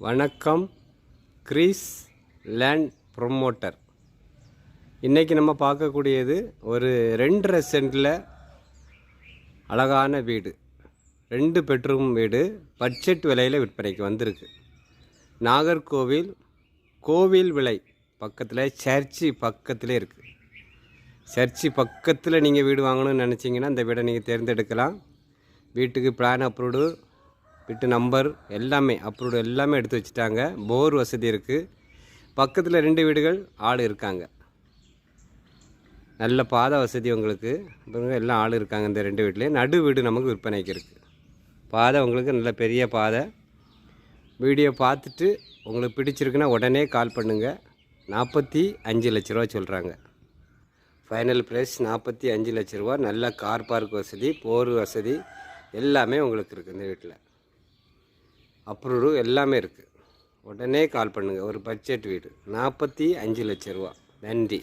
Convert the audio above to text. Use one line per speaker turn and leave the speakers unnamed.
வணக்கம். Greece land promoter. இன்றைக்கி நம்ம பார்க்கக்கூடியது ஒரு 2.5 சென்டில் அழகான வீடு, 2 பெட்ரூம் வீடு, பட்ஜெட் விலையில் விற்பனைக்கு வந்திருக்கு. நாகர்கோவில் கோவில் விலை பக்கத்தில், சர்ச்சி பக்கத்தில் இருக்குது. சர்ச்சி பக்கத்தில் நீங்கள் வீடு வாங்கணும்னு நினச்சிங்கன்னா இந்த வீடை நீங்கள் தேர்ந்தெடுக்கலாம். வீட்டுக்கு பிளான் அப்ரூவ்டு, வீட்டு நம்பர் எல்லாமே அப்ரூவ்டு எல்லாமே எடுத்து வச்சுட்டாங்க. போர் வசதி இருக்குது. பக்கத்தில் 2 வீடுகள் ஆள் இருக்காங்க. நல்ல பாதை வசதி உங்களுக்கு. எல்லாம் ஆள் இருக்காங்க இந்த 2 வீட்லேயும். நடு வீடு நமக்கு விற்பனைக்கு இருக்குது. பாதை உங்களுக்கு நல்ல பெரிய பாதை. வீடியோ பார்த்துட்டு உங்களுக்கு பிடிச்சிருக்குன்னா உடனே கால் பண்ணுங்கள். 45 லட்ச ரூபா சொல்கிறாங்க. ஃபைனல் ப்ரைஸ் 45 லட்ச ரூபா. நல்ல கார் பார்க் வசதி, போர் வசதி எல்லாமே உங்களுக்கு இருக்குது. இந்த வீட்டில் அப்ரூவ்டு எல்லாமே இருக்குது. உடனே கால் பண்ணுங்கள். ஒரு பட்ஜெட் வீடு, 45 லட்ச ரூபா. நன்றி.